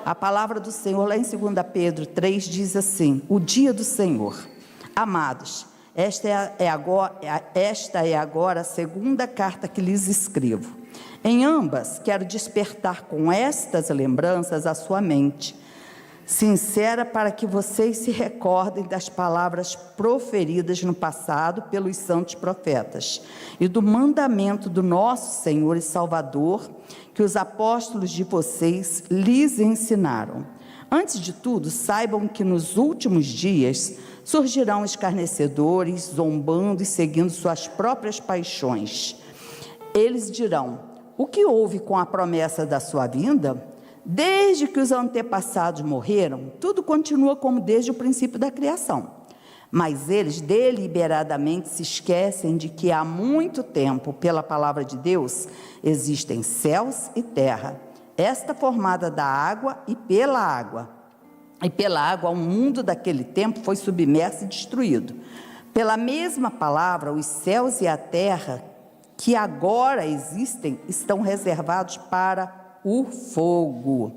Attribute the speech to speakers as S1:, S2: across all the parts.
S1: A palavra do Senhor, lá em 2 Pedro 3, diz assim: o dia do Senhor. Amados, esta é agora a segunda carta que lhes escrevo. Em ambas, quero despertar com estas lembranças a sua mente sincera, para que vocês se recordem das palavras proferidas no passado pelos santos profetas e do mandamento do nosso Senhor e Salvador, que os apóstolos de vocês lhes ensinaram. Antes de tudo, saibam que nos últimos dias surgirão escarnecedores, zombando e seguindo suas próprias paixões. Eles dirão: o que houve com a promessa da sua vinda? Desde que os antepassados morreram, tudo continua como desde o princípio da criação. Mas eles deliberadamente se esquecem de que há muito tempo, pela palavra de Deus, existem céus e terra, esta formada da água e pela água. E pela água, o mundo daquele tempo foi submerso e destruído. Pela mesma palavra, os céus e a terra que agora existem estão reservados para o fogo,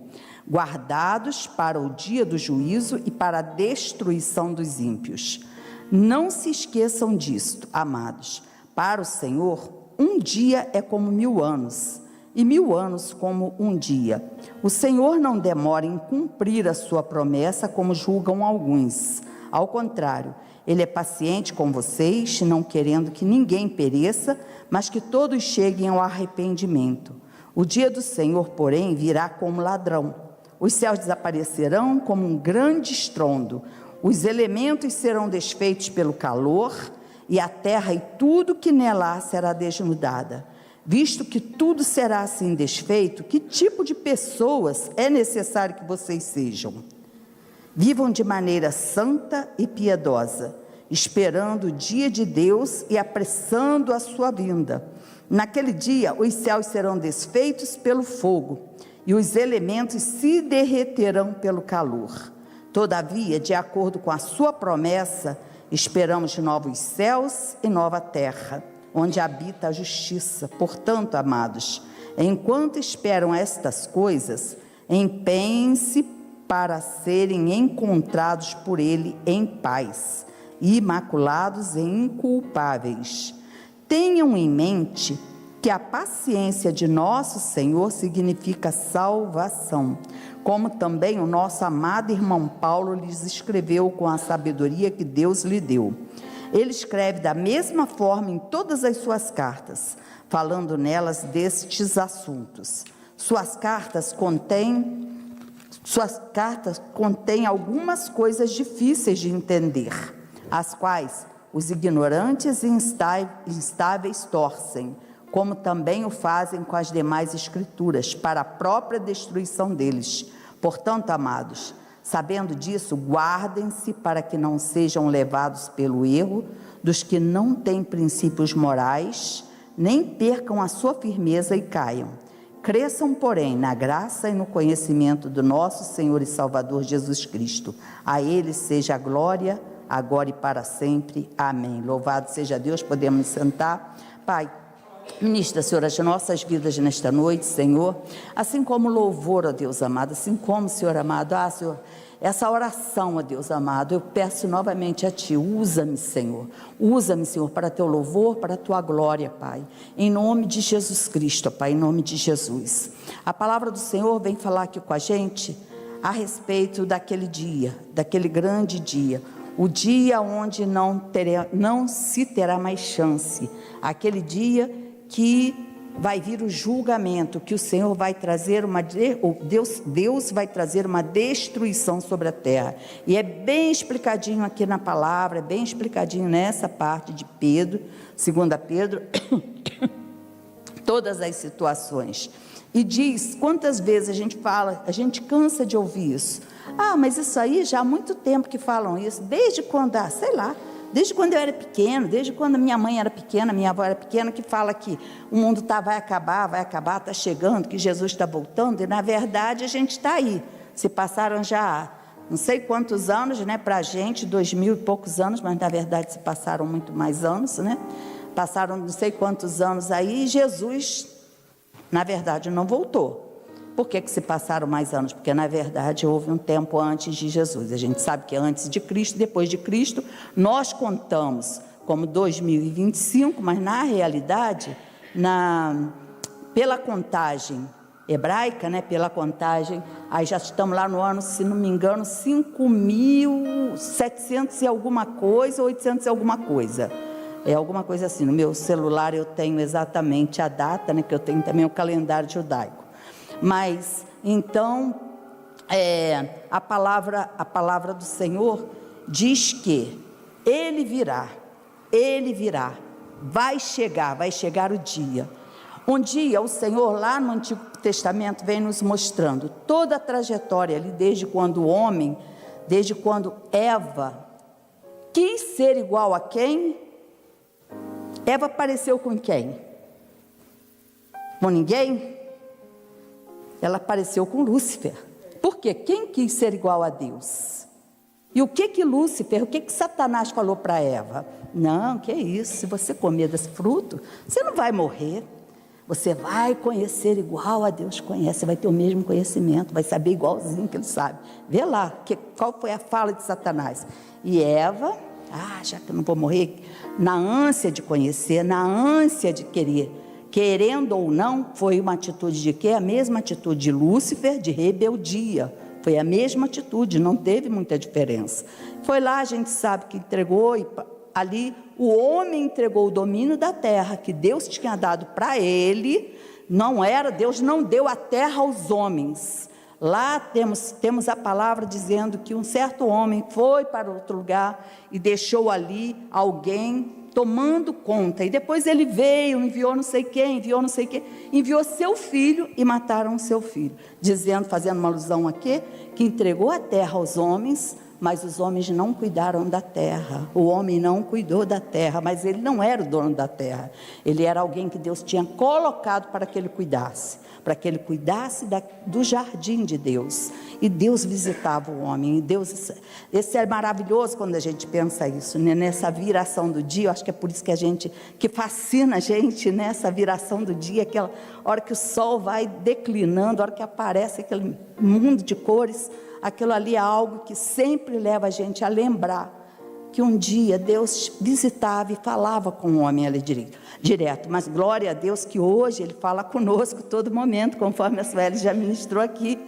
S1: guardados para o dia do juízo e para a destruição dos ímpios. Não se esqueçam disto, amados. Para o Senhor, um dia é como 1000 anos, e 1000 anos como um dia. O Senhor não demora em cumprir a sua promessa, como julgam alguns. Ao contrário, Ele é paciente com vocês, não querendo que ninguém pereça, mas que todos cheguem ao arrependimento. O dia do Senhor, porém, virá como ladrão. Os céus desaparecerão como um grande estrondo. Os elementos serão desfeitos pelo calor, e a terra e tudo que nela há será desnudada. Visto que tudo será assim desfeito, que tipo de pessoas é necessário que vocês sejam? Vivam de maneira santa e piedosa, esperando o dia de Deus e apressando a sua vinda. Naquele dia, os céus serão desfeitos pelo fogo, e os elementos se derreterão pelo calor. Todavia, de acordo com a sua promessa, esperamos novos céus e nova terra, onde habita a justiça. Portanto, amados, enquanto esperam estas coisas, empenhem-se para serem encontrados por Ele em paz, imaculados e inculpáveis. Tenham em mente que a paciência de nosso Senhor significa salvação, como também o nosso amado irmão Paulo lhes escreveu com a sabedoria que Deus lhe deu. Ele escreve da mesma forma em todas as suas cartas, falando nelas destes assuntos. Suas cartas contêm algumas coisas difíceis de entender, as quais os ignorantes e instáveis torcem, como também o fazem com as demais escrituras, para a própria destruição deles. Portanto, amados, sabendo disso, guardem-se para que não sejam levados pelo erro dos que não têm princípios morais, nem percam a sua firmeza e caiam. Cresçam, porém, na graça e no conhecimento do nosso Senhor e Salvador Jesus Cristo. A Ele seja a glória, agora e para sempre. Amém. Louvado seja Deus. Podemos nos sentar. Pai, ministra, Senhor, as nossas vidas nesta noite, Senhor, assim como louvor, ó Deus amado, assim como, Senhor amado, Senhor, essa oração, ó Deus amado, eu peço novamente a Ti, usa-me, Senhor, para Teu louvor, para a Tua glória, Pai, em nome de Jesus Cristo, Pai, em nome de Jesus. A palavra do Senhor vem falar aqui com a gente a respeito daquele dia, daquele grande dia, o dia onde não se terá mais chance, aquele dia que vai vir o julgamento, que o Senhor vai trazer Deus vai trazer uma destruição sobre a terra. E é bem explicadinho aqui na palavra, é bem explicadinho nessa parte de Pedro, 2 Pedro, todas as situações. E diz, quantas vezes a gente fala, a gente cansa de ouvir isso. Mas isso aí já há muito tempo que falam isso, desde quando, desde quando eu era pequeno, desde quando minha mãe era pequena, minha avó era pequena, que fala que o mundo vai acabar, está chegando, que Jesus está voltando, e na verdade a gente está aí. Se passaram já não sei quantos anos, né, para a gente, 2000 e poucos anos, mas na verdade se passaram muito mais anos, né? Passaram não sei quantos anos aí, e Jesus, na verdade, não voltou. Por que se passaram mais anos? Porque, na verdade, houve um tempo antes de Jesus. A gente sabe que é antes de Cristo, depois de Cristo. Nós contamos como 2025, mas, na realidade, pela contagem hebraica, né, pela contagem, aí já estamos lá no ano, se não me engano, 5.700 e alguma coisa, 800 e alguma coisa. É alguma coisa assim. No meu celular eu tenho exatamente a data, né, que eu tenho também o calendário judaico. Mas, então, a palavra do Senhor diz que Ele virá, vai chegar o dia. Um dia o Senhor, lá no Antigo Testamento, vem nos mostrando toda a trajetória ali, desde quando Eva quis ser igual a quem? Eva apareceu com quem? Com ninguém? Ela apareceu com Lúcifer. Por quê? Quem quis ser igual a Deus? E o que Lúcifer, o que Satanás falou para Eva? Não, que é isso, se você comer desse fruto, você não vai morrer. Você vai conhecer igual a Deus conhece, você vai ter o mesmo conhecimento, vai saber igualzinho que Ele sabe. Vê lá, qual foi a fala de Satanás. E Eva, já que eu não vou morrer, na ânsia de conhecer, na ânsia de querer, querendo ou não, foi uma atitude de quê? A mesma atitude de Lúcifer, de rebeldia. Foi a mesma atitude, não teve muita diferença. Foi lá, a gente sabe que entregou, e ali o homem entregou o domínio da terra, que Deus tinha dado para ele. Deus não deu a terra aos homens. Lá temos a palavra dizendo que um certo homem foi para outro lugar e deixou ali alguém tomando conta, e depois ele veio, enviou não sei quem, enviou seu filho e mataram seu filho, fazendo uma alusão aqui, que entregou a terra aos homens, mas os homens não cuidaram da terra. O homem não cuidou da terra, mas ele não era o dono da terra, ele era alguém que Deus tinha colocado para que ele cuidasse, do jardim de Deus. E Deus visitava o homem, e Deus, esse é maravilhoso quando a gente pensa isso, né? Nessa viração do dia. Eu acho que é por isso que fascina a gente, nessa viração do dia, aquela hora que o sol vai declinando, a hora que aparece aquele mundo de cores. Aquilo ali é algo que sempre leva a gente a lembrar que um dia Deus visitava e falava com o homem ali direto, mas glória a Deus que hoje Ele fala conosco todo momento, conforme a Sueli já ministrou aqui.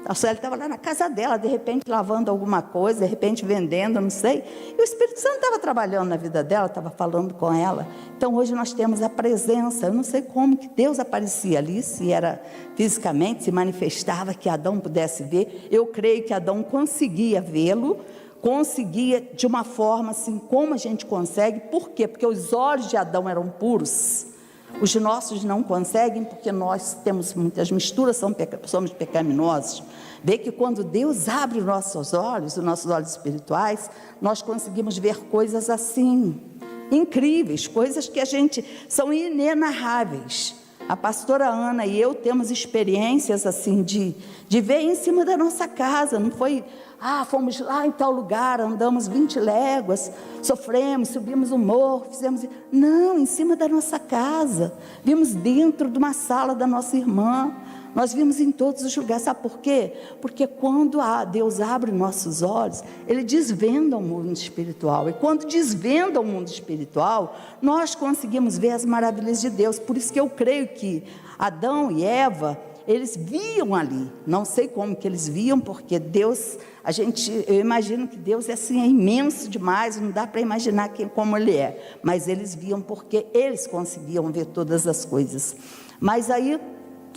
S1: A Sueli estava lá na casa dela, de repente lavando alguma coisa, de repente vendendo, não sei, e o Espírito Santo estava trabalhando na vida dela, estava falando com ela. Então hoje nós temos a presença. Eu não sei como que Deus aparecia ali, se era fisicamente, se manifestava, que Adão pudesse ver. Eu creio que Adão conseguia vê-lo, conseguia de uma forma assim como a gente consegue. Por quê? Porque os olhos de Adão eram puros. Os nossos não conseguem, porque nós temos muitas misturas, somos pecaminosos. Vê que quando Deus abre os nossos olhos espirituais, nós conseguimos ver coisas assim, incríveis, coisas que são inenarráveis. A pastora Ana e eu temos experiências assim de ver em cima da nossa casa. Não foi, fomos lá em tal lugar, andamos 20 léguas, sofremos, subimos um morro, não, em cima da nossa casa. Vimos dentro de uma sala da nossa irmã. Nós vimos em todos os lugares. Sabe por quê? Porque quando Deus abre nossos olhos, Ele desvenda o mundo espiritual. E quando desvenda o mundo espiritual, nós conseguimos ver as maravilhas de Deus. Por isso que eu creio que Adão e Eva, eles viam ali. Não sei como que eles viam, porque Deus, eu imagino que Deus é imenso demais, não dá para imaginar como Ele é. Mas eles viam porque eles conseguiam ver todas as coisas. Mas aí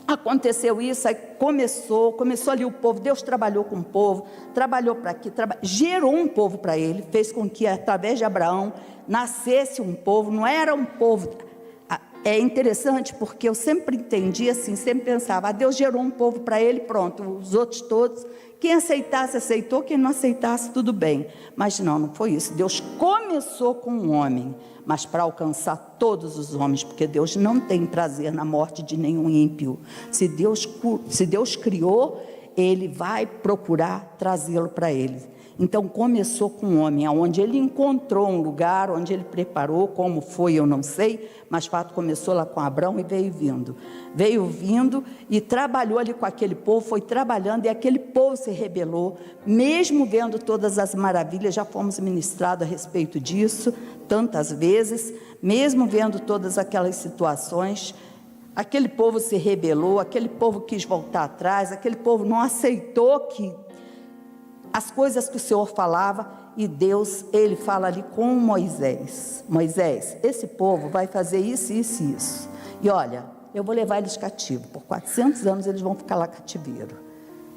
S1: aconteceu isso, aí começou ali o povo. Deus trabalhou com o povo, trabalhou para aqui, gerou um povo para Ele, fez com que através de Abraão nascesse um povo. Não era um povo. É interessante porque eu sempre entendi assim, sempre pensava, Deus gerou um povo para Ele, pronto, os outros todos, quem aceitasse, aceitou, quem não aceitasse, tudo bem. Mas não foi isso. Deus começou com um homem, mas para alcançar todos os homens, porque Deus não tem prazer na morte de nenhum ímpio. Se Deus criou, Ele vai procurar trazê-lo para Ele. Então começou com o homem, onde ele encontrou um lugar, onde ele preparou, como foi eu não sei, mas fato começou lá com Abraão e veio vindo e trabalhou ali com aquele povo, foi trabalhando e aquele povo se rebelou, mesmo vendo todas as maravilhas, já fomos ministrados a respeito disso tantas vezes, mesmo vendo todas aquelas situações, aquele povo se rebelou, aquele povo quis voltar atrás, aquele povo não aceitou que as coisas que o Senhor falava, e Deus, ele fala ali com Moisés, Moisés, esse povo vai fazer isso, isso e isso, e olha, eu vou levar eles cativos, por 400 anos eles vão ficar lá cativeiro,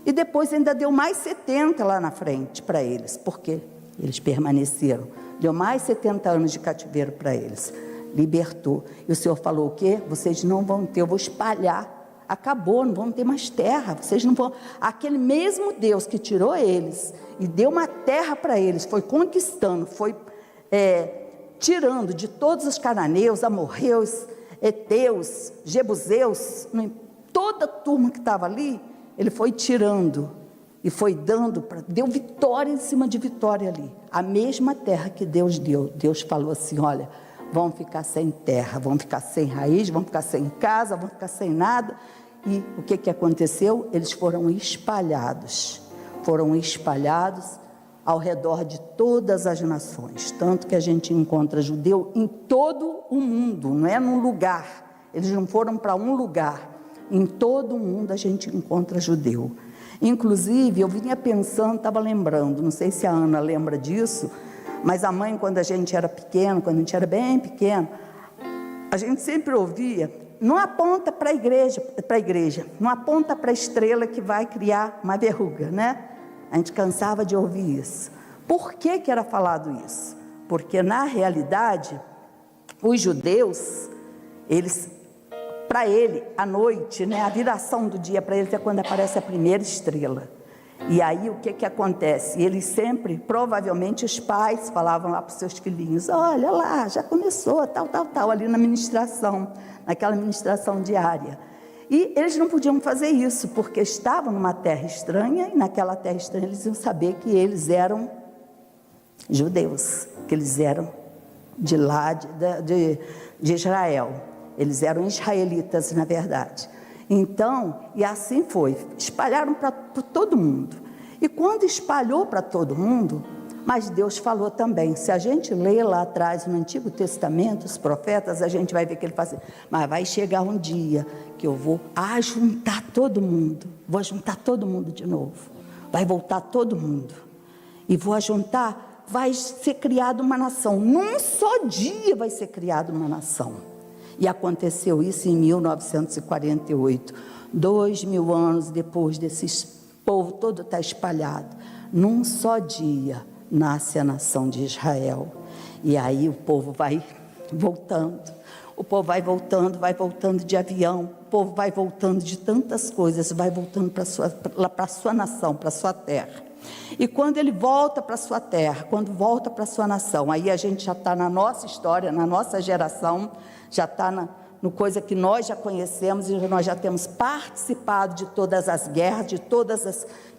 S1: e depois ainda deu mais 70 lá na frente para eles, porque eles permaneceram, deu mais 70 anos de cativeiro para eles, libertou, e o Senhor falou o quê? Vocês não vão ter, eu vou espalhar, acabou, não vão ter mais terra, vocês não vão, aquele mesmo Deus que tirou eles, e deu uma terra para eles, foi conquistando, foi tirando de todos os cananeus, amorreus, heteus, jebuseus, toda a turma que estava ali, ele foi tirando, e foi dando, deu vitória em cima de vitória ali, a mesma terra que Deus deu, Deus falou assim, olha, vão ficar sem terra, vão ficar sem raiz, vão ficar sem casa, vão ficar sem nada, e o que aconteceu? Eles foram espalhados ao redor de todas as nações, tanto que a gente encontra judeu em todo o mundo, não é num lugar, eles não foram para um lugar, em todo o mundo a gente encontra judeu, inclusive eu vinha pensando, estava lembrando, não sei se a Ana lembra disso, mas a mãe, quando a gente era pequeno, quando a gente era bem pequeno, a gente sempre ouvia, não aponta para a igreja, não aponta para a estrela que vai criar uma verruga, né? A gente cansava de ouvir isso. Por que era falado isso? Porque na realidade, os judeus, para ele, à noite, né, a viração do dia para eles é quando aparece a primeira estrela. E aí o que acontece? Eles sempre, provavelmente os pais falavam lá para os seus filhinhos, olha lá, já começou, tal, ali na ministração, naquela ministração diária. E eles não podiam fazer isso, porque estavam numa terra estranha, e naquela terra estranha eles iam saber que eles eram judeus, que eles eram de lá, de Israel, eles eram israelitas na verdade. Então, e assim foi, espalharam para todo mundo, e quando espalhou para todo mundo, mas Deus falou também, se a gente lê lá atrás no Antigo Testamento, os profetas, a gente vai ver que ele fala assim, mas vai chegar um dia que eu vou ajuntar todo mundo, vou juntar todo mundo de novo, vai voltar todo mundo, e vou ajuntar, vai ser criada uma nação, num só dia vai ser criada uma nação. E aconteceu isso em 1948, 2000 anos depois desse povo todo estar espalhado, num só dia nasce a nação de Israel, e aí o povo vai voltando, vai voltando de avião, o povo vai voltando de tantas coisas, vai voltando para a sua nação, para a sua terra, e quando ele volta para a sua terra, quando volta para a sua nação, aí a gente já está na nossa história, na nossa geração, já está no coisa que nós já conhecemos, e nós já temos participado de todas as guerras, de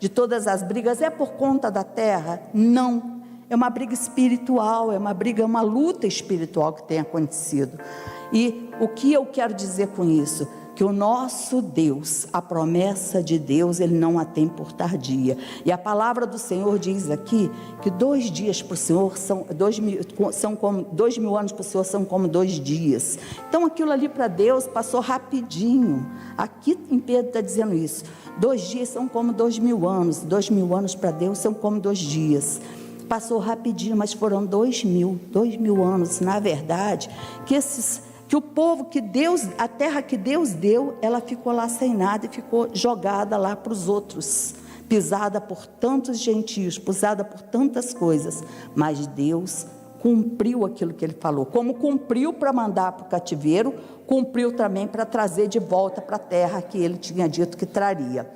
S1: todas as brigas, é por conta da terra? Não, é uma briga espiritual, é uma luta espiritual que tem acontecido, e o que eu quero dizer com isso? Que o nosso Deus, a promessa de Deus, Ele não a tem por tardia, e a palavra do Senhor diz aqui, que 2 dias para o Senhor são 2000 anos para o Senhor são como 2 dias, então aquilo ali para Deus passou rapidinho, aqui em Pedro está dizendo isso, 2 dias são como 2000 anos, 2000 anos para Deus são como 2 dias, passou rapidinho, mas foram 2000 anos, na verdade, que o povo que Deus, a terra que Deus deu, ela ficou lá sem nada e ficou jogada lá para os outros, pisada por tantos gentios, pisada por tantas coisas, mas Deus cumpriu aquilo que Ele falou, como cumpriu para mandar para o cativeiro, cumpriu também para trazer de volta para a terra que Ele tinha dito que traria,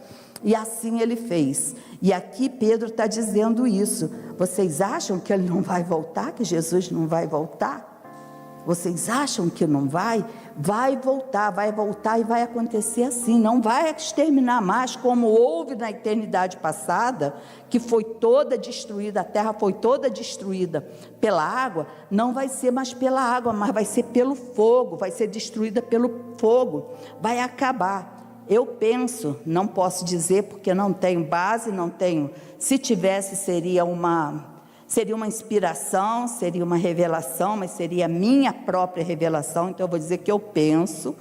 S1: e assim Ele fez, e aqui Pedro está dizendo isso, vocês acham que Ele não vai voltar, que Jesus não vai voltar? Vocês acham que não vai? Vai voltar e vai acontecer assim. Não vai exterminar mais como houve na eternidade passada, que foi toda destruída, a terra foi toda destruída pela água. Não vai ser mais pela água, mas vai ser pelo fogo, vai ser destruída pelo fogo, vai acabar. Eu penso, não posso dizer porque não tenho base, não tenho. Se tivesse, seria uma inspiração, seria uma revelação, mas seria a minha própria revelação. Então eu vou dizer que eu penso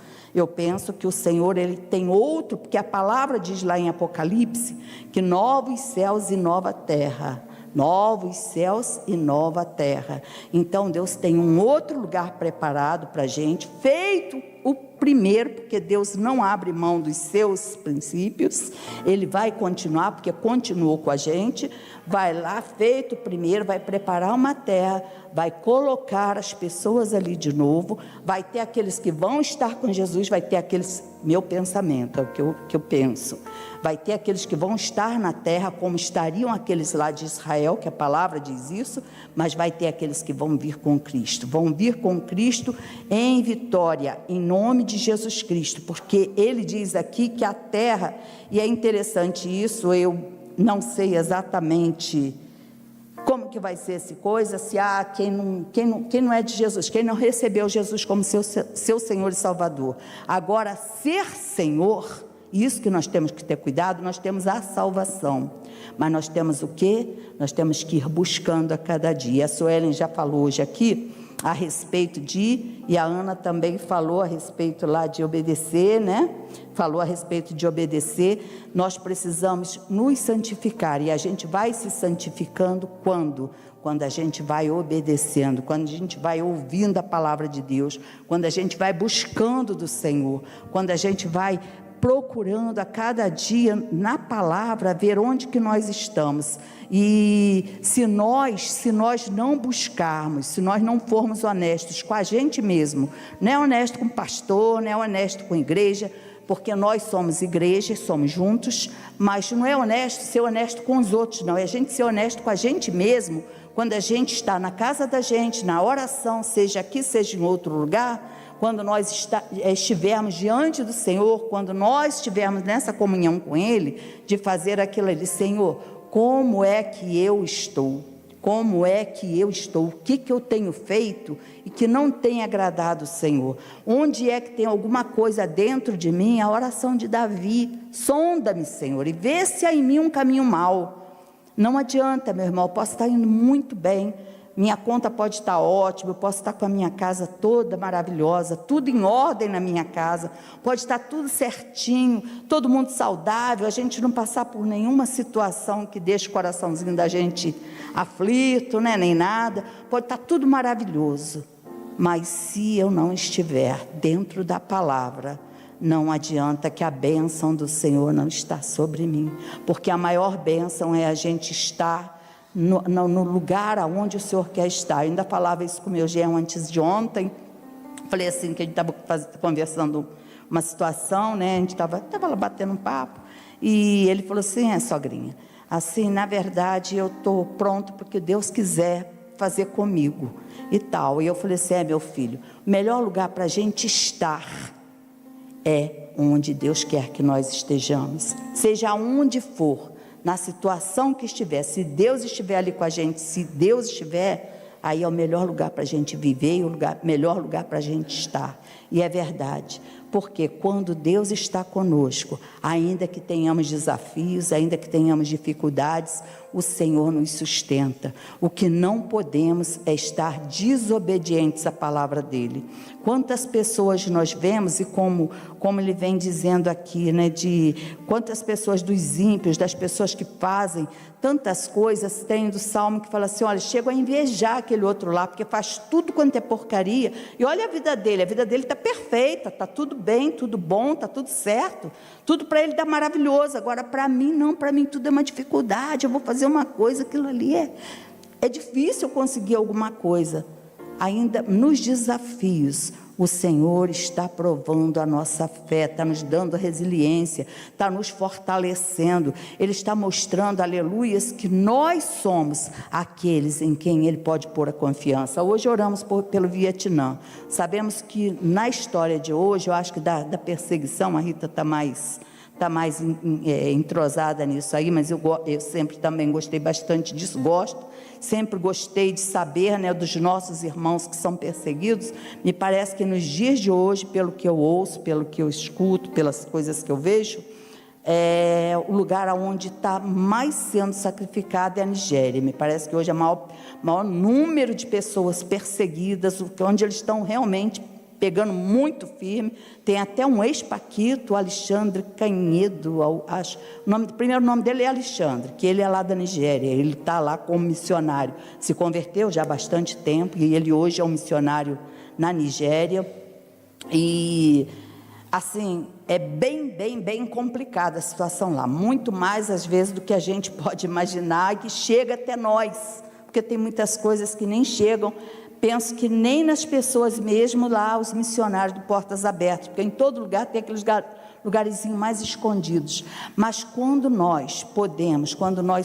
S1: que o Senhor, Ele tem outro, porque a palavra diz lá em Apocalipse, que novos céus e nova terra, novos céus e nova terra. Então Deus tem um outro lugar preparado para a gente, feito o primeiro, porque Deus não abre mão dos seus princípios, Ele vai continuar, porque continuou com a gente, vai lá, feito o primeiro, vai preparar uma terra, vai colocar as pessoas ali de novo, vai ter aqueles que vão estar com Jesus, vai ter aqueles, meu pensamento, é o que eu penso, vai ter aqueles que vão estar na terra, como estariam aqueles lá de Israel, que a palavra diz isso, mas vai ter aqueles que vão vir com Cristo em vitória, em nome de Jesus Cristo, porque Ele diz aqui que a terra, e é interessante isso, eu não sei exatamente como que vai ser essa coisa, se há quem não é de Jesus, quem não recebeu Jesus como seu Senhor e Salvador. Agora, ser Senhor, isso que nós temos que ter cuidado, nós temos a salvação, mas nós temos o quê? Nós temos que ir buscando a cada dia. A Suelen já falou hoje aqui a respeito e a Ana também falou a respeito lá de obedecer, né? Falou a respeito de obedecer. Nós precisamos nos santificar, e a gente vai se santificando quando a gente vai obedecendo, quando a gente vai ouvindo a palavra de Deus, quando a gente vai buscando do Senhor, quando a gente vai procurando a cada dia na palavra ver onde que nós estamos. E se nós não buscarmos, se nós não formos honestos com a gente mesmo, não é honesto com o pastor, não é honesto com a igreja, porque nós somos igreja, somos juntos, mas não é honesto ser honesto com os outros, não, é a gente ser honesto com a gente mesmo, quando a gente está na casa da gente, na oração, seja aqui, seja em outro lugar, quando nós estivermos diante do Senhor, quando nós estivermos nessa comunhão com Ele, de fazer aquilo ali, Senhor, como é que eu estou? Como é que eu estou? O que eu tenho feito e que não tem agradado o Senhor? Onde é que tem alguma coisa dentro de mim? A oração de Davi, sonda-me, Senhor, e vê se há em mim um caminho mau. Não adianta, meu irmão, eu posso estar indo muito bem, minha conta pode estar ótima, eu posso estar com a minha casa toda maravilhosa, tudo em ordem na minha casa, pode estar tudo certinho, todo mundo saudável, a gente não passar por nenhuma situação que deixe o coraçãozinho da gente aflito, né, nem nada, pode estar tudo maravilhoso, mas se eu não estiver dentro da palavra, não adianta, que a bênção do Senhor não está sobre mim, porque a maior bênção é a gente estar no lugar aonde o Senhor quer estar. Eu ainda falava isso com o meu genro antes de ontem, falei assim, que a gente estava conversando uma situação, né, a gente estava lá batendo um papo, e ele falou assim, sogrinha, assim, na verdade eu estou pronto porque Deus quiser fazer comigo, e tal, e eu falei assim, meu filho, o melhor lugar para a gente estar, é onde Deus quer que nós estejamos, seja onde for, na situação que estiver, se Deus estiver ali com a gente, se Deus estiver, aí é o melhor lugar para a gente viver e o melhor lugar para a gente estar. E é verdade, porque quando Deus está conosco, ainda que tenhamos desafios, ainda que tenhamos dificuldades, o Senhor nos sustenta. O que não podemos é estar desobedientes à palavra dEle. Quantas pessoas nós vemos, e como ele vem dizendo aqui, né, de quantas pessoas dos ímpios, das pessoas que fazem tantas coisas, tem do Salmo que fala assim, olha, chego a invejar aquele outro lá, porque faz tudo quanto é porcaria, e olha a vida dele está perfeita, está tudo bem, tudo bom, está tudo certo, tudo para ele está maravilhoso, agora para mim não, para mim tudo é uma dificuldade, eu vou fazer uma coisa, aquilo ali é difícil conseguir alguma coisa. Ainda nos desafios, O Senhor está provando a nossa fé, está nos dando resiliência, está nos fortalecendo. Ele está mostrando, aleluias, que nós somos aqueles em quem Ele pode pôr a confiança. Hoje oramos pelo Vietnã. Sabemos que na história de hoje, eu acho que da perseguição, a Rita está mais entrosada nisso aí, mas eu sempre também gostei bastante disso, sempre gostei de saber, né, dos nossos irmãos que são perseguidos. Me parece que nos dias de hoje, pelo que eu ouço, pelo que eu escuto, pelas coisas que eu vejo, o lugar onde está mais sendo sacrificado é a Nigéria. Me parece que hoje é o maior número de pessoas perseguidas, onde eles estão realmente pegando muito firme. Tem até um ex-paquito, Alexandre Canhedo, acho. O primeiro nome dele é Alexandre, que ele é lá da Nigéria. Ele está lá como missionário. Se converteu já há bastante tempo e ele hoje é um missionário na Nigéria. E assim, é bem complicada a situação lá. Muito mais às vezes do que a gente pode imaginar e que chega até nós. Porque tem muitas coisas que nem chegam. Penso que nem nas pessoas mesmo lá, os missionários de Portas Abertas, porque em todo lugar tem aqueles lugarzinhos mais escondidos. Mas quando nós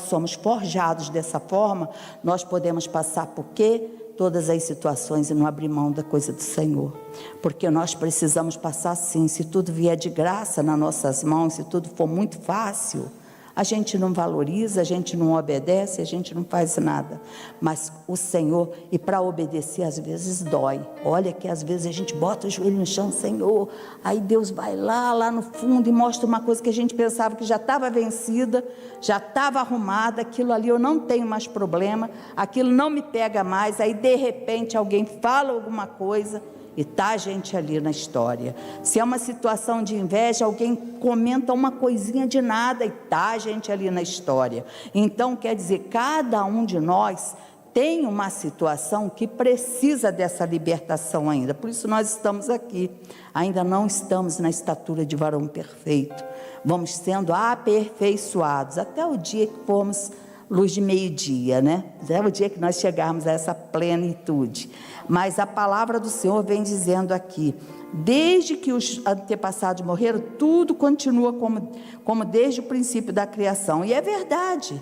S1: somos forjados dessa forma, nós podemos passar por quê? Todas as situações e não abrir mão da coisa do Senhor. Porque nós precisamos passar assim. Se tudo vier de graça nas nossas mãos, se tudo for muito fácil, a gente não valoriza, a gente não obedece, a gente não faz nada. Mas o Senhor, e para obedecer às vezes dói. Olha que às vezes a gente bota o joelho no chão, Senhor, aí Deus vai lá no fundo e mostra uma coisa que a gente pensava que já estava vencida, já estava arrumada, aquilo ali eu não tenho mais problema, aquilo não me pega mais. Aí de repente alguém fala alguma coisa e está a gente ali na história. Se é uma situação de inveja, alguém comenta uma coisinha de nada e está a gente ali na história. Então, quer dizer, cada um de nós tem uma situação que precisa dessa libertação ainda. Por isso nós estamos aqui. Ainda não estamos na estatura de varão perfeito. Vamos sendo aperfeiçoados até o dia que formos luz de meio-dia, né? É o dia que nós chegarmos a essa plenitude. Mas a palavra do Senhor vem dizendo aqui: desde que os antepassados morreram, tudo continua como desde o princípio da criação. E é verdade,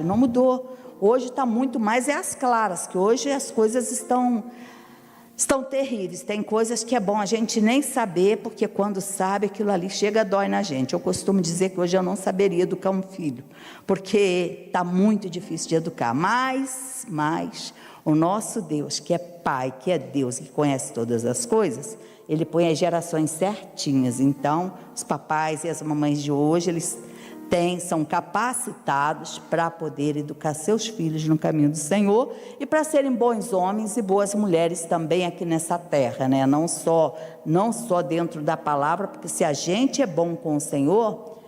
S1: não mudou. Hoje está muito mais às claras, que hoje as coisas estão terríveis. Tem coisas que é bom a gente nem saber, porque quando sabe, aquilo ali chega, dói na gente. Eu costumo dizer que hoje eu não saberia educar um filho, porque está muito difícil de educar. Mas o nosso Deus, que é Pai, que é Deus, que conhece todas as coisas, Ele põe as gerações certinhas. Então, os papais e as mamães de hoje, eles são capacitados para poder educar seus filhos no caminho do Senhor e para serem bons homens e boas mulheres também aqui nessa terra, né? Não só dentro da palavra, porque se a gente é bom com o Senhor,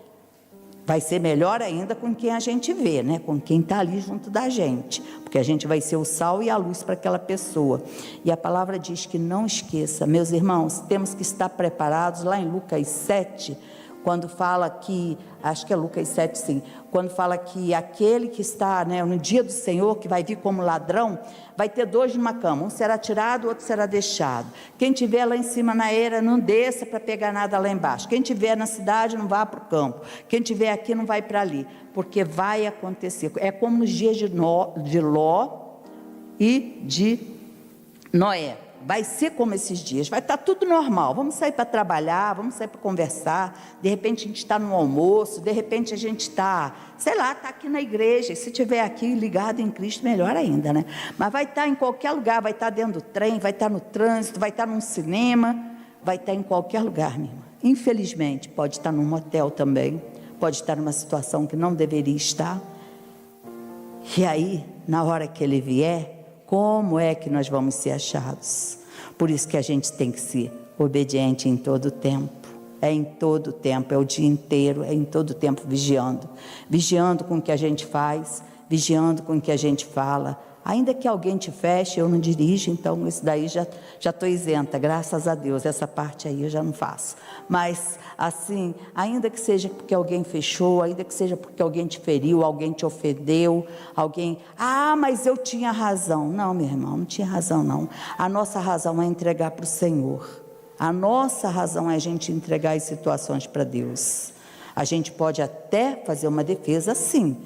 S1: vai ser melhor ainda com quem a gente vê, né? Com quem está ali junto da gente, porque a gente vai ser o sal e a luz para aquela pessoa. E a palavra diz que não esqueça, meus irmãos, temos que estar preparados. Lá em Lucas 7, quando fala que, acho que é Lucas 7, sim, quando fala que aquele que está, né, no dia do Senhor, que vai vir como ladrão, vai ter dois numa cama, um será tirado, o outro será deixado. Quem estiver lá em cima na eira, não desça para pegar nada lá embaixo. Quem estiver na cidade, não vá para o campo. Quem estiver aqui, não vai para ali, porque vai acontecer. É como nos dias de Ló e de Noé. Vai ser como esses dias, vai estar tudo normal. Vamos sair para trabalhar, vamos sair para conversar. De repente a gente está no almoço, de repente a gente está, está aqui na igreja. E se estiver aqui ligado em Cristo, melhor ainda, né? Mas vai estar em qualquer lugar, vai estar dentro do trem, vai estar no trânsito, vai estar num cinema, vai estar em qualquer lugar, minha irmã. Infelizmente, pode estar num motel também, pode estar numa situação que não deveria estar. E aí, na hora que ele vier, como é que nós vamos ser achados? Por isso que a gente tem que ser obediente em todo o tempo. É em todo o tempo, é o dia inteiro, é em todo o tempo vigiando. Vigiando com o que a gente faz, vigiando com o que a gente fala, Ainda que alguém te feche, eu não dirijo, então isso daí já estou isenta, graças a Deus, essa parte aí eu já não faço. Mas assim, ainda que seja porque alguém fechou, ainda que seja porque alguém te feriu, alguém te ofendeu, mas eu tinha razão. Não, meu irmão, não tinha razão não. A nossa razão é entregar para o Senhor. A nossa razão é a gente entregar as situações para Deus. A gente pode até fazer uma defesa, sim.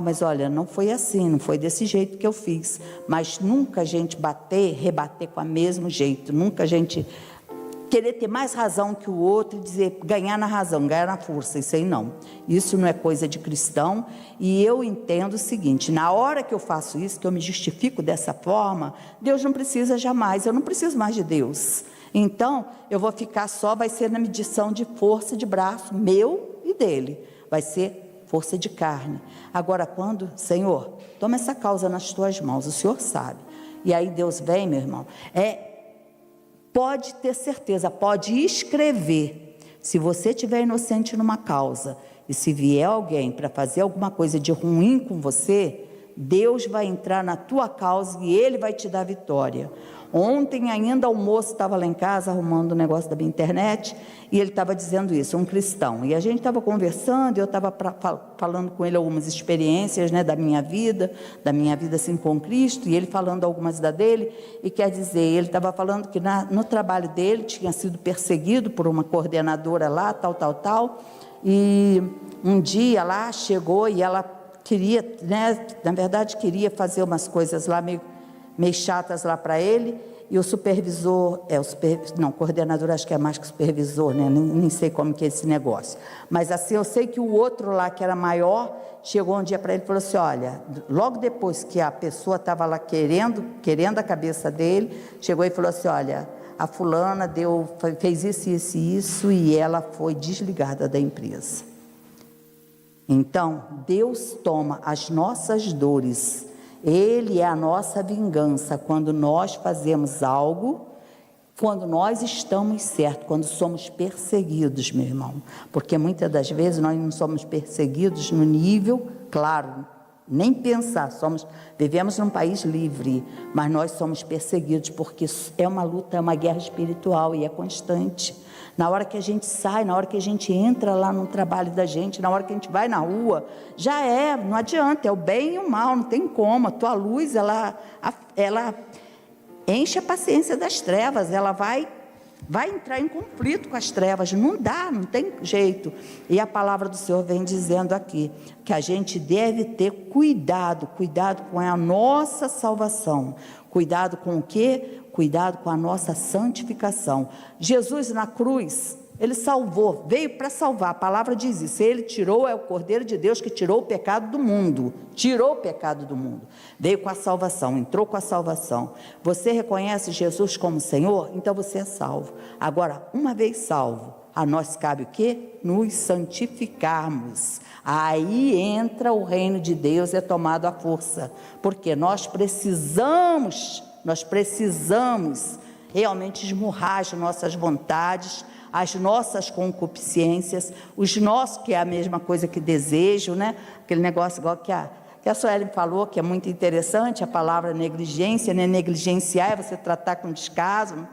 S1: Mas olha, não foi assim, não foi desse jeito que eu fiz. Mas nunca a gente rebater com o mesmo jeito. Nunca a gente querer ter mais razão que o outro e dizer, ganhar na razão, ganhar na força. Isso aí não. Isso não é coisa de cristão. E eu entendo o seguinte, na hora que eu faço isso, que eu me justifico dessa forma, Deus não precisa jamais, eu não preciso mais de Deus. Então, eu vou ficar vai ser na medição de força de braço, meu e dele. Vai ser força de carne. Agora, Senhor, toma essa causa nas tuas mãos, o Senhor sabe. E aí Deus vem, meu irmão, pode ter certeza, pode escrever. Se você estiver inocente numa causa, e se vier alguém para fazer alguma coisa de ruim com você, Deus vai entrar na tua causa e Ele vai te dar vitória. Ontem ainda o moço estava lá em casa arrumando um negócio da minha internet e ele estava dizendo isso, um cristão. E a gente estava conversando, eu estava falando com ele algumas experiências, né, da minha vida assim com Cristo, e ele falando algumas da dele, e quer dizer, ele estava falando que no trabalho dele tinha sido perseguido por uma coordenadora lá, tal, e um dia lá chegou e ela queria, né, na verdade queria fazer umas coisas lá meio chatas lá para ele, e o supervisor, coordenador acho que é mais que supervisor, né? Nem sei como que é esse negócio, mas assim, eu sei que o outro lá que era maior, chegou um dia para ele e falou assim, olha, logo depois que a pessoa estava lá querendo a cabeça dele, chegou e falou assim, olha, a fulana fez isso, e ela foi desligada da empresa. Então, Deus toma as nossas dores, Ele é a nossa vingança quando nós fazemos algo, quando nós estamos certos, quando somos perseguidos, meu irmão. Porque muitas das vezes nós não somos perseguidos no nível, claro, nem pensar, vivemos num país livre, mas nós somos perseguidos porque é uma luta, é uma guerra espiritual e é constante. Na hora que a gente sai, na hora que a gente entra lá no trabalho da gente, na hora que a gente vai na rua, não adianta, é o bem e o mal, não tem como. A tua luz, ela enche a paciência das trevas, ela vai entrar em conflito com as trevas, não tem jeito. E a palavra do Senhor vem dizendo aqui, que a gente deve ter cuidado com a nossa salvação. Cuidado com o quê? Cuidado com a nossa santificação. Jesus na cruz, Ele salvou, veio para salvar, a palavra diz isso, Ele tirou, é o Cordeiro de Deus que tirou o pecado do mundo, veio com a salvação, entrou com a salvação. Você reconhece Jesus como Senhor? Então você é salvo. Agora, uma vez salvo, a nós cabe o quê? Nos santificarmos. Aí entra o reino de Deus, é tomado à força, porque nós precisamos realmente esmurrar as nossas vontades, as nossas concupiscências, que é a mesma coisa que desejo, né? Aquele negócio igual que a Sueli falou, que é muito interessante, a palavra negligência, né? Negligenciar é você tratar com descaso.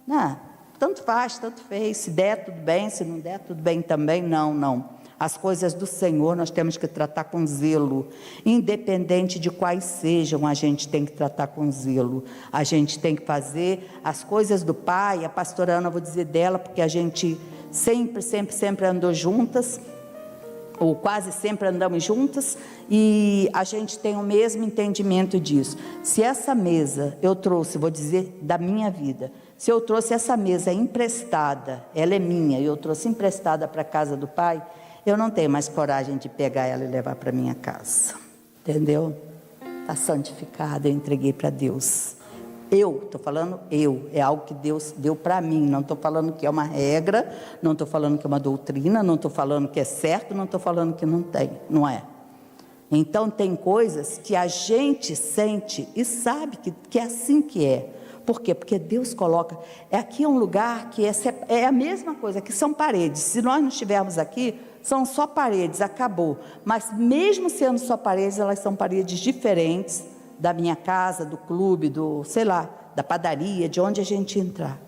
S1: Não, tanto faz, tanto fez, se der tudo bem, se não der tudo bem também, não. As coisas do Senhor nós temos que tratar com zelo, independente de quais sejam, a gente tem que tratar com zelo. A gente tem que fazer as coisas do Pai. A pastora Ana, vou dizer dela, porque a gente sempre andou juntas, ou quase sempre andamos juntas, e a gente tem o mesmo entendimento disso. Se essa mesa eu trouxe, vou dizer da minha vida, se eu trouxe essa mesa emprestada, ela é minha, e eu trouxe emprestada para a casa do Pai, eu não tenho mais coragem de pegar ela e levar para minha casa, entendeu? Está santificada, eu entreguei para Deus. Estou falando é algo que Deus deu para mim, não estou falando que é uma regra, não estou falando que é uma doutrina, não estou falando que é certo, não estou falando que não é. Então tem coisas que a gente sente e sabe que é assim que é. Por quê? Porque Deus coloca, aqui é um lugar que é a mesma coisa, que são paredes. Se nós não estivermos aqui, são só paredes, acabou. Mas mesmo sendo só paredes, elas são paredes diferentes, da minha casa, do clube, do, sei lá, da padaria, de onde a gente entrar.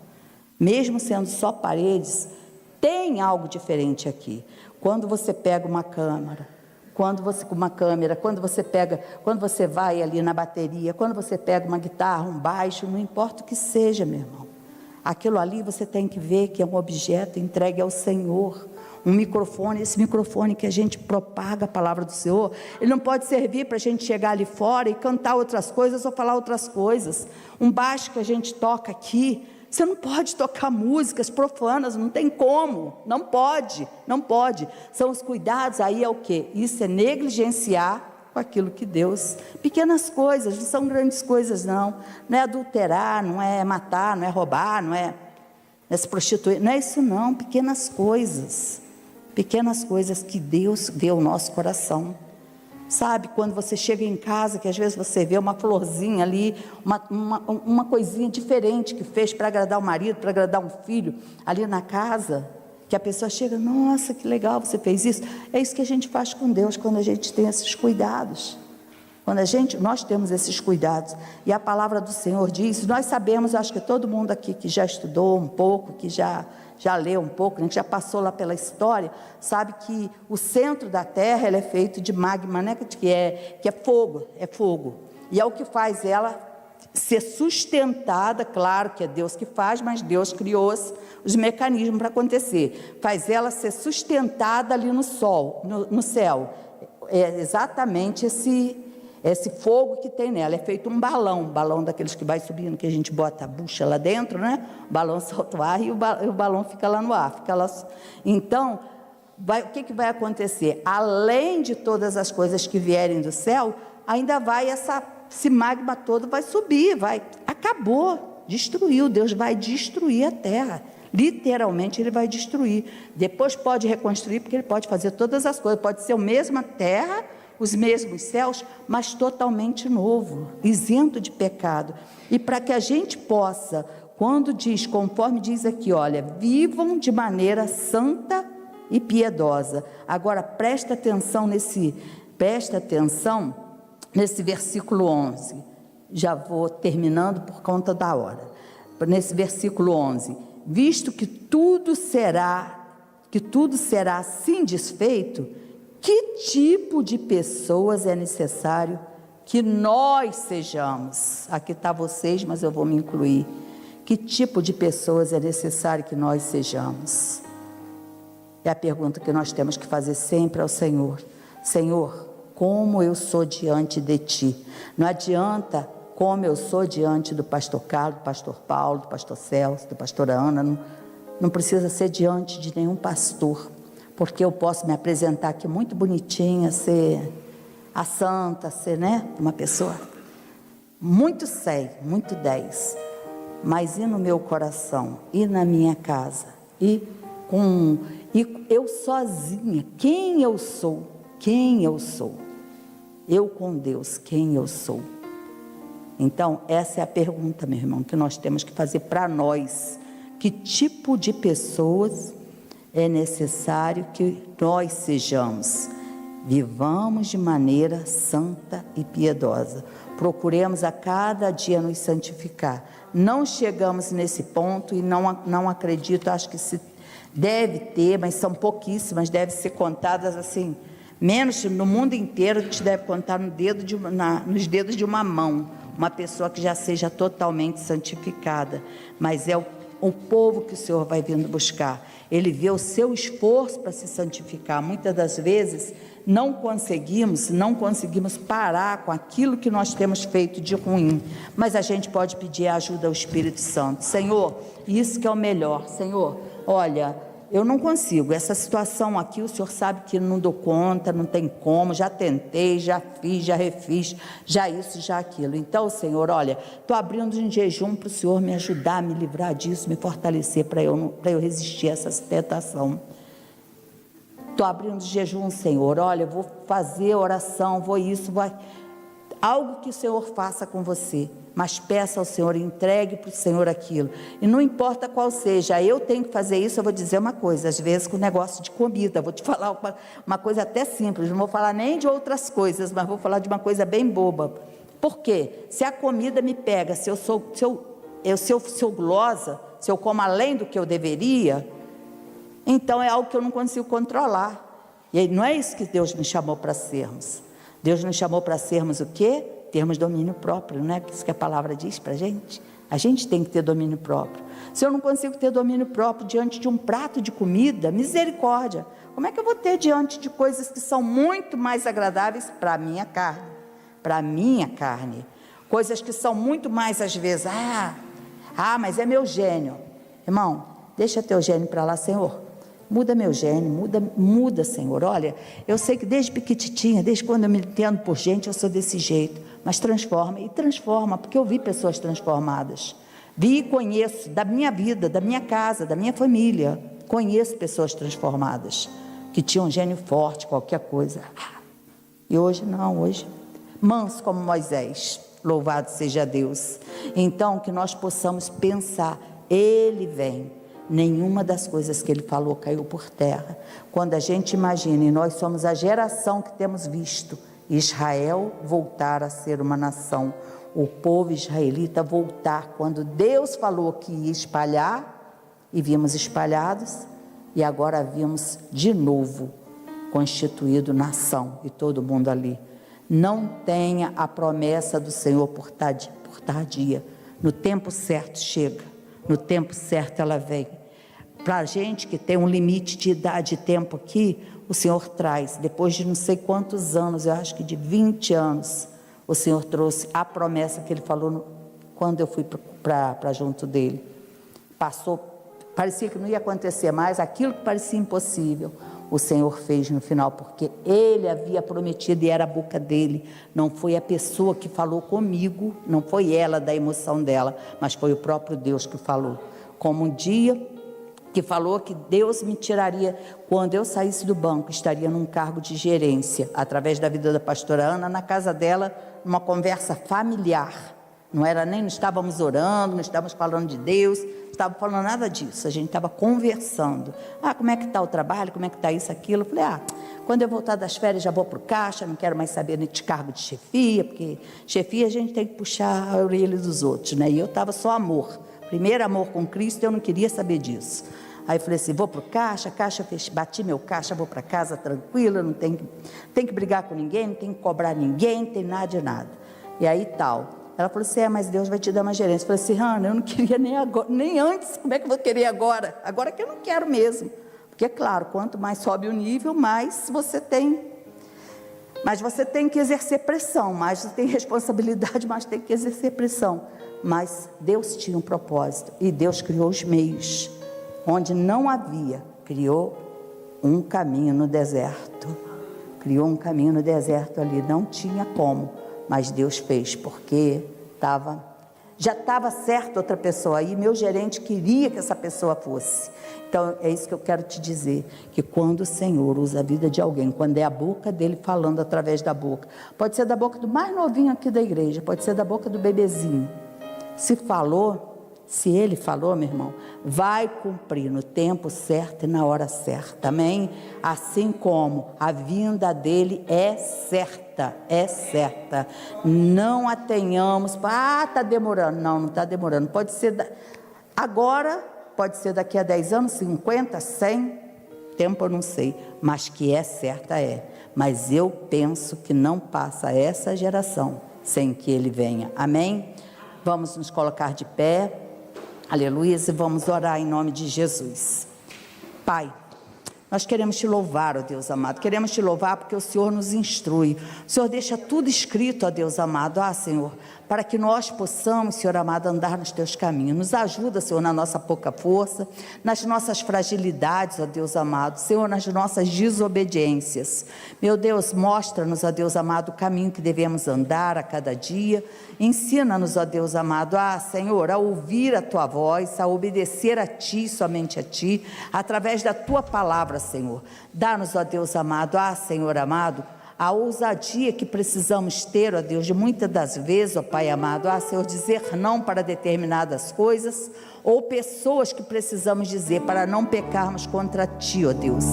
S1: Mesmo sendo só paredes, tem algo diferente aqui. Quando você pega uma câmera, quando você vai ali na bateria, quando você pega uma guitarra, um baixo, não importa o que seja, meu irmão. Aquilo ali você tem que ver que é um objeto entregue ao Senhor. Um microfone, esse microfone que a gente propaga a palavra do Senhor, ele não pode servir para a gente chegar ali fora e cantar outras coisas ou falar outras coisas. Um baixo que a gente toca aqui, você não pode tocar músicas profanas, não tem como, não pode. São os cuidados, aí é o quê? Isso é negligenciar com aquilo que Deus, pequenas coisas, não são grandes coisas não é adulterar, não é matar, não é roubar, não é se prostituir, não é isso não, pequenas coisas que Deus vê o nosso coração. Sabe, quando você chega em casa, que às vezes você vê uma florzinha ali, uma coisinha diferente que fez para agradar o marido, para agradar um filho, ali na casa, que a pessoa chega, nossa, que legal, você fez isso. É isso que a gente faz com Deus, quando a gente tem esses cuidados. Nós temos esses cuidados, e a palavra do Senhor diz, nós sabemos, acho que todo mundo aqui que já estudou um pouco, que já leu um pouco, que já passou lá pela história, sabe que o centro da terra, ele é feito de magma, né, que é fogo, e é o que faz ela ser sustentada, claro que é Deus que faz, mas Deus criou os mecanismos para acontecer, faz ela ser sustentada ali no sol, no céu, é exatamente esse fogo que tem nela, é feito um balão daqueles que vai subindo, que a gente bota a bucha lá dentro, né? O balão solta o ar e o balão fica lá no ar, então, o que vai acontecer? Além de todas as coisas que vierem do céu, ainda vai esse magma todo vai subir, acabou, destruiu, Deus vai destruir a terra, literalmente ele vai destruir, depois pode reconstruir, porque ele pode fazer todas as coisas, pode ser a mesma terra, os mesmos céus, mas totalmente novo, isento de pecado, e para que a gente possa, quando diz, conforme diz aqui, olha, vivam de maneira santa e piedosa. Agora presta atenção nesse versículo 11, já vou terminando por conta da hora, nesse versículo 11, visto que tudo será assim desfeito, que tipo de pessoas é necessário que nós sejamos? Aqui está vocês, mas eu vou me incluir. Que tipo de pessoas é necessário que nós sejamos? É a pergunta que nós temos que fazer sempre ao Senhor. Senhor, como eu sou diante de Ti? Não adianta como eu sou diante do pastor Carlos, do pastor Paulo, do pastor Celso, do pastor Ana. Não precisa ser diante de nenhum pastor, porque eu posso me apresentar aqui muito bonitinha, ser a santa, ser, né, uma pessoa muito 100, muito 10, mas e no meu coração, e na minha casa, e eu sozinha, quem eu sou, eu com Deus, quem eu sou? Então essa é a pergunta, meu irmão, que nós temos que fazer para nós. Que tipo de pessoas é necessário que nós sejamos? Vivamos de maneira santa e piedosa, procuremos a cada dia nos santificar. Não chegamos nesse ponto e não acredito, acho que se deve ter, mas são pouquíssimas, devem ser contadas assim, menos no mundo inteiro, a gente deve contar nos dedos de uma mão, uma pessoa que já seja totalmente santificada, mas é o povo que o Senhor vai vindo buscar. Ele vê o seu esforço para se santificar. Muitas das vezes não conseguimos parar com aquilo que nós temos feito de ruim, mas a gente pode pedir a ajuda ao Espírito Santo. Senhor, isso que é o melhor. Senhor, olha, eu não consigo, essa situação aqui, o Senhor sabe que não dou conta, não tem como, já tentei, já fiz, já refiz, já isso, já aquilo. Então, Senhor, olha, estou abrindo um jejum para o Senhor me ajudar, a me livrar disso, me fortalecer para eu resistir a essa tentação. Estou abrindo jejum, Senhor, olha, vou fazer oração, algo que o Senhor faça com você, mas peça ao Senhor, entregue para o Senhor aquilo, e não importa qual seja, eu tenho que fazer isso. Eu vou dizer uma coisa, às vezes com o negócio de comida, vou te falar uma coisa até simples, não vou falar nem de outras coisas, mas vou falar de uma coisa bem boba. Porque se a comida me pega, se eu sou gulosa, se eu como além do que eu deveria, então é algo que eu não consigo controlar. E aí não é isso que Deus nos chamou para sermos. Deus nos chamou para sermos o quê? Termos domínio próprio, não é isso que a palavra diz para a gente? A gente tem que ter domínio próprio. Se eu não consigo ter domínio próprio diante de um prato de comida, misericórdia, como é que eu vou ter diante de coisas que são muito mais agradáveis para a minha carne? Para a minha carne. Coisas que são muito mais, às vezes, mas é meu gênio. Irmão, deixa teu gênio para lá, Senhor. Muda meu gênio, muda, Senhor. Olha, eu sei que desde pequititinha, desde quando eu me entendo por gente, eu sou desse jeito. Mas transforma, porque eu vi pessoas transformadas. Vi e conheço da minha vida, da minha casa, da minha família. Conheço pessoas transformadas, que tinham um gênio forte, qualquer coisa. E hoje não, hoje manso como Moisés. Louvado seja Deus. Então que nós possamos pensar, Ele vem. Nenhuma das coisas que Ele falou caiu por terra. Quando a gente imagina, e nós somos a geração que temos visto Israel voltar a ser uma nação, o povo israelita voltar, quando Deus falou que ia espalhar, e vimos espalhados, e agora vimos de novo constituído nação, e todo mundo ali. Não tenha a promessa do Senhor por tardia. No tempo certo chega, no tempo certo ela vem. Para a gente que tem um limite de idade e tempo aqui, o Senhor traz, depois de não sei quantos anos, eu acho que de 20 anos, o Senhor trouxe a promessa que Ele falou quando eu fui para junto dEle. Passou, parecia que não ia acontecer mais, aquilo que parecia impossível, o Senhor fez no final, porque Ele havia prometido e era a boca dEle. Não foi a pessoa que falou comigo, não foi ela da emoção dela, mas foi o próprio Deus que falou. Como um dia que falou que Deus me tiraria, quando eu saísse do banco, estaria num cargo de gerência, através da vida da pastora Ana, na casa dela, numa conversa familiar. Não estávamos orando, não estávamos falando de Deus, não estávamos falando nada disso, a gente estava conversando. Como é que está o trabalho, como é que está isso, aquilo. Eu falei, quando eu voltar das férias já vou para o caixa, não quero mais saber de cargo de chefia, porque chefia a gente tem que puxar a orelha dos outros, né? E eu estava só amor. Primeiro amor com Cristo, eu não queria saber disso. Aí eu falei assim, vou para o caixa, bati meu caixa, vou para casa tranquila, não tem que brigar com ninguém, não tem que cobrar ninguém, não tem nada de nada. E aí tal. Ela falou assim, mas Deus vai te dar uma gerência. Eu falei assim, Hannah, eu não queria nem agora, nem antes, como é que eu vou querer agora? Agora que eu não quero mesmo. Porque é claro, quanto mais sobe o nível, mais você tem. Mas você tem que exercer pressão, mais você tem responsabilidade, mas tem que exercer pressão. Mas Deus tinha um propósito, e Deus criou os meios, onde não havia, criou um caminho no deserto, ali, não tinha como, mas Deus fez, porque já estava certo outra pessoa aí, meu gerente queria que essa pessoa fosse. Então é isso que eu quero te dizer, que quando o Senhor usa a vida de alguém, quando é a boca dele falando através da boca, pode ser da boca do mais novinho aqui da igreja, pode ser da boca do bebezinho, se ele falou, meu irmão, vai cumprir no tempo certo e na hora certa, amém? Assim como a vinda dele é certa, não a tenhamos, está demorando, não está demorando, pode ser agora, pode ser daqui a 10 anos, 50, 100, tempo eu não sei, mas que é certa mas eu penso que não passa essa geração sem que ele venha, amém? Vamos nos colocar de pé, aleluia, e vamos orar em nome de Jesus. Pai, nós queremos te louvar, ó Deus amado, queremos te louvar porque o Senhor nos instrui, o Senhor deixa tudo escrito, ó Deus amado, Senhor, para que nós possamos, Senhor amado, andar nos teus caminhos. Nos ajuda, Senhor, na nossa pouca força, nas nossas fragilidades, ó Deus amado, Senhor, nas nossas desobediências. Meu Deus, mostra-nos, ó Deus amado, o caminho que devemos andar a cada dia. Ensina-nos, ó Deus amado, Senhor, a ouvir a tua voz, a obedecer a ti, somente a ti, através da tua palavra, Senhor. Dá-nos, ó Deus amado, Senhor amado, a ousadia que precisamos ter, ó Deus, de muitas das vezes, ó Pai amado, Senhor, dizer não para determinadas coisas, ou pessoas que precisamos dizer para não pecarmos contra ti, ó Deus.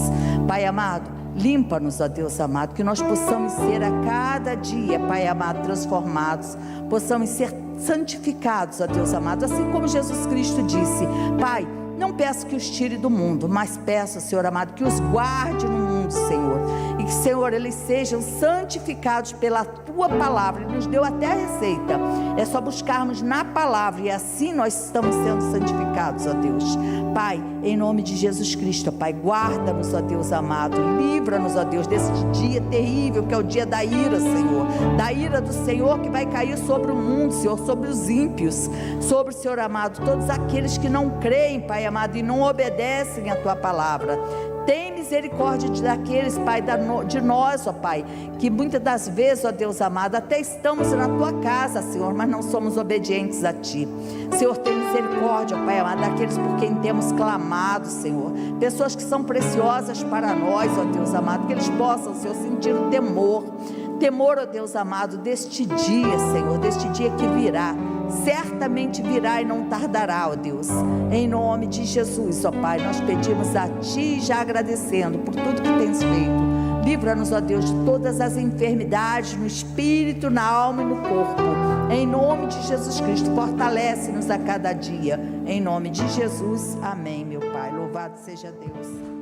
S1: Pai amado, limpa-nos, ó Deus amado, que nós possamos ser a cada dia, Pai amado, transformados, possamos ser santificados, ó Deus amado, assim como Jesus Cristo disse: Pai, não peço que os tire do mundo, mas peço, Senhor amado, que os guarde no mundo, Senhor, e que, Senhor, eles sejam santificados pela Tua palavra. Ele nos deu até a receita, é só buscarmos na palavra, e assim nós estamos sendo santificados, ó Deus. Pai, em nome de Jesus Cristo, Pai, guarda-nos, ó Deus amado, livra-nos, ó Deus, desse dia terrível que é o dia da ira, Senhor, da ira do Senhor que vai cair sobre o mundo, Senhor, sobre os ímpios, sobre, Senhor amado, todos aqueles que não creem, Pai amado, e não obedecem a Tua palavra. Tem misericórdia daqueles, Pai, de nós, ó Pai, que muitas das vezes, ó Deus amado, até estamos na Tua casa, Senhor, mas não somos obedientes a Ti. Senhor, tem misericórdia, ó Pai amado, daqueles por quem temos clamado, Senhor, pessoas que são preciosas para nós, ó Deus amado, que eles possam, Senhor, sentir o temor, ó Deus amado, deste dia, Senhor, deste dia que virá. Certamente virá e não tardará, ó Deus, em nome de Jesus, ó Pai, nós pedimos a Ti, já agradecendo por tudo que tens feito. Livra-nos, ó Deus, de todas as enfermidades no espírito, na alma e no corpo, em nome de Jesus Cristo. Fortalece-nos a cada dia, em nome de Jesus, amém, meu Pai, louvado seja Deus.